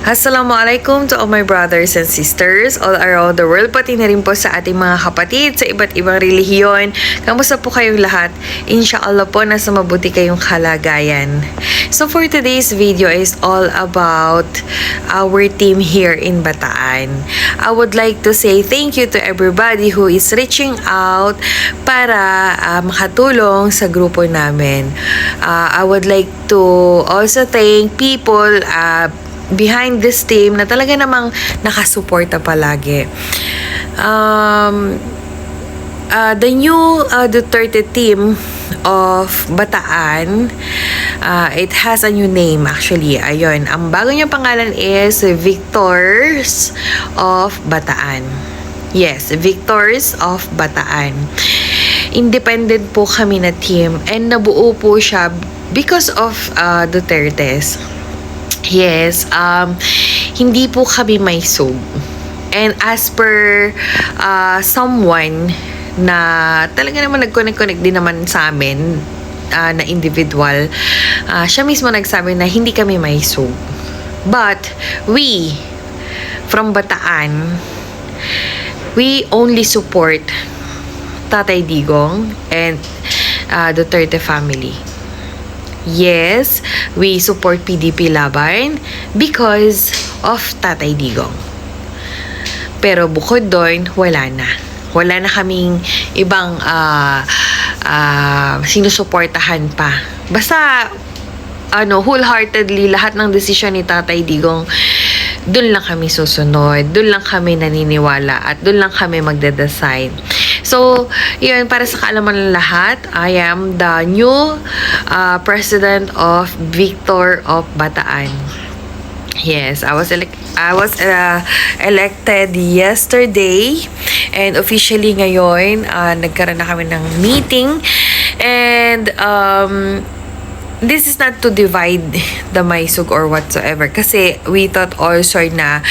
Assalamualaikum to all my brothers and sisters all around the world, pati na rin po sa ating mga kapatid sa iba't ibang relihiyon. Kamusta po kayong lahat? Inshallah po nasa mabuti kayong kalagayan. So for today's video is all about our team here in Bataan. I would like to say thank you to everybody who is reaching out para makatulong sa grupo namin. I would like to also thank people behind this team na talaga namang nakasuporta palagi. The new Duterte team of Bataan, it has a new name actually. Ayun, ang bago niyang pangalan is Victors of Bataan. Yes, Victors of Bataan. Independent po kami na team and nabuo po siya because of Dutertes. Yes, hindi po kami may sub. And as per someone na talaga naman nag-connect din naman sa amin na individual, siya mismo nagsabi na hindi kami may sub. But we, from Bataan, we only support Tatay Digong and Duterte family. Yes, we support PDP Laban because of Tatay Digong. Pero bukod doon, wala na. Wala na kaming ibang sinusuportahan pa. Basta, wholeheartedly, lahat ng desisyon ni Tatay Digong, doon lang kami susunod, doon lang kami naniniwala, at doon lang kami magde-decide. So, yun, para sa kaalaman ng lahat, I am the new president of Victor of Bataan. Yes, I was elected yesterday, and officially ngayon, nagkaroon na kami ng meeting, and this is not to divide the Maisug or whatsoever, kasi we thought also na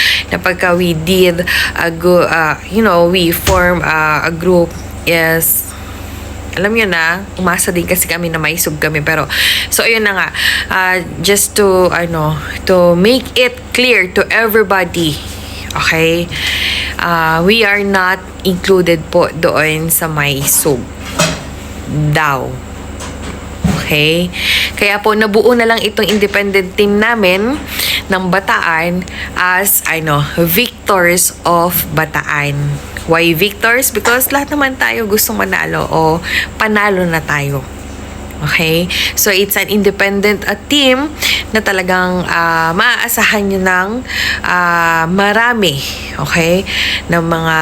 pagka we did we form a group, yes, alam nyo na, umasa din kasi kami na Maisug kami, pero so ayun na nga, just to make it clear to everybody, okay, we are not included po doon sa Maisug daw. Okay? Kaya po, nabuo na lang itong independent team namin ng Bataan as, Victors of Bataan. Why Victors? Because lahat naman tayo gustong manalo o panalo na tayo. Okay? So, it's an independent team na talagang maaasahan nyo ng marami. Okay? Ng mga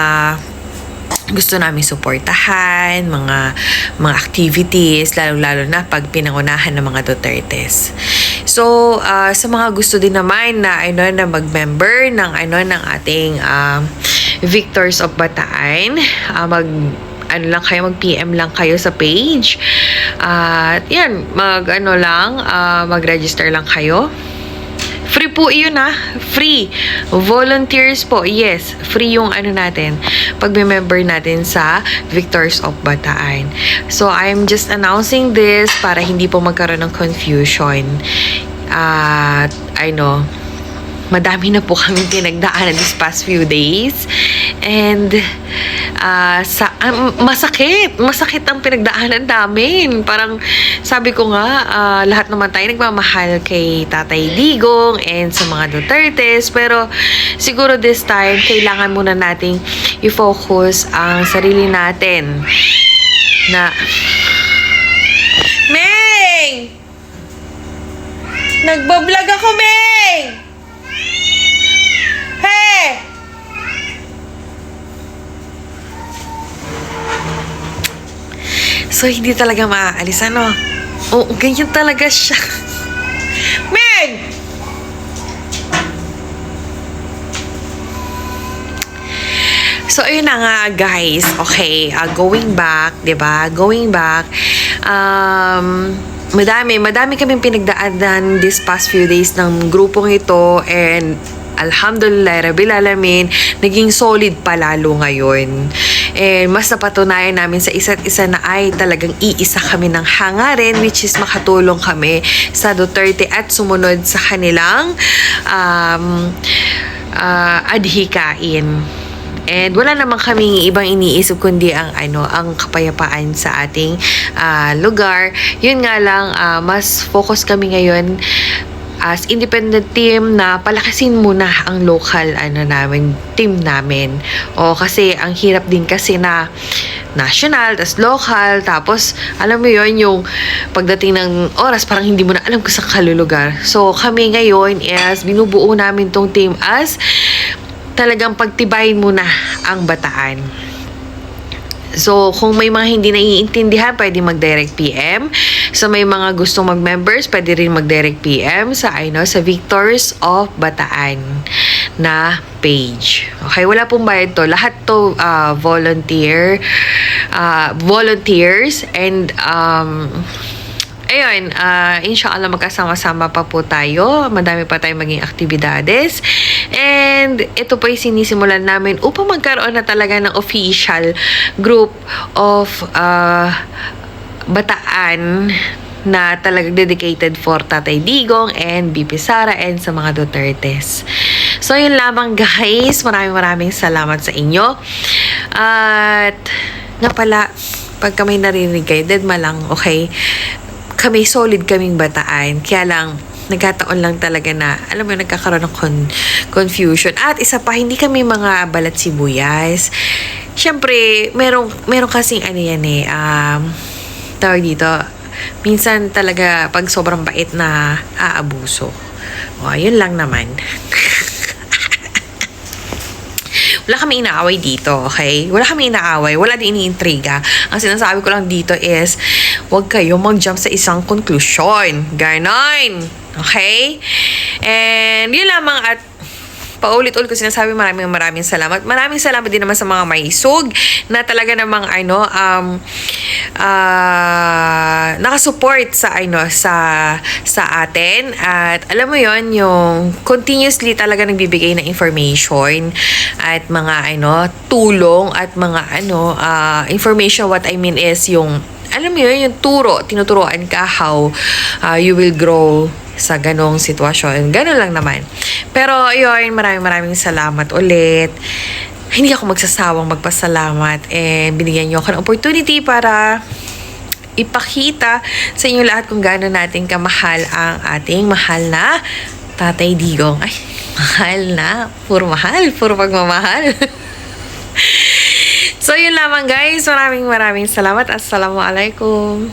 gusto namin suportahan, mga activities, lalo-lalo na pag pinangunahan ng mga Dutertes. So, sa mga gusto din naman na mag-member ng ating Victors of Bataan, mag-PM lang kayo sa page. At yan, mag-register lang kayo. Free po iyon free. Volunteers po, yes. Free yung natin, pag-member natin sa Victors of Bataan. So, I'm just announcing this para hindi po magkaroon ng confusion. At, madami na po kaming pinagdaanan this past few days. And, masakit ang pinagdaanan namin. Parang, sabi ko nga, lahat naman tayo nagmamahal kay Tatay Digong and sa mga Dutertes. Pero, siguro this time, kailangan muna nating i-focus ang sarili natin. Meng! Nagbablog ako, Meng! Hey! So, hindi talaga maaalis, Oo, ganyan talaga siya. Meg! So, ayun na nga, guys. Okay, going back, diba? Going back, madami kaming pinagdaanan this past few days ng grupong ito, and Alhamdulillah, Rabbil Alamin, naging solid palalo ngayon. And mas napatunayan namin sa isa't isa na ay talagang iisa kami ng hangarin, which is makatulong kami sa Duterte at sumunod sa kanilang adhikain. And wala naman kaming ibang iniisip kundi ang kapayapaan sa ating lugar. Yun nga lang, mas focus kami ngayon as independent team na palakasin muna ang local team namin. O kasi ang hirap din kasi na national, tas local, tapos alam mo yon yung pagdating ng oras parang hindi mo na alam kung saan kalulugar. So kami ngayon is binubuo namin tong team as talagang pagtibayin muna ang Bataan. So, kung may mga hindi naiintindihan, pwede mag-direct PM. So, may mga gustong mag-members, pwede rin mag-direct PM sa Victors of Bataan na page. Okay, wala pong bayad to. Lahat to volunteers and ayun, inshallah magkasama-sama pa po tayo. Madami pa tayong maging aktibidades. And ito po yung sinisimulan namin upang magkaroon na talaga ng official group of Bataan na talagang dedicated for Tatay Digong and BP Sara and sa mga Dutertes. So, yun lamang guys. Maraming salamat sa inyo. At nga pala, pagka may narinig kayo, deadma lang, okay? Kami, solid kaming Bataan. Kaya lang, nagkataon lang talaga na, alam mo, nagkakaroon ng confusion. At isa pa, hindi kami mga balat sibuyas. Siyempre, merong kasing tawag dito, minsan talaga pag sobrang bait na aabuso. O, yun lang naman. Wala kami inaaway dito, okay? Wala kami inaaway. Wala din iniintriga. Ang sinasabi ko lang dito is, huwag kayo mag-jump sa isang conclusion. Ganon. Okay? And yun lamang at paulit-ulit ko sinasabi, maraming salamat. Maraming salamat din naman sa mga maisog na talaga namang nakasupport sa atin. At alam mo yon, yung continuously talaga nagbibigay ng information at mga tulong at mga information. What I mean is yung alam mo yun, yung tinuturoan ka how you will grow sa ganong sitwasyon. Ganon lang naman. Pero yun, maraming salamat ulit. Hindi ako magsasawang magpasalamat and binigyan niyo ako ng opportunity para ipakita sa inyo lahat kung gaano natin kamahal ang ating mahal na Tatay Digong. Ay, mahal na. Puro pagmamahal. So, yun lamang guys. Maraming salamat. Assalamualaikum.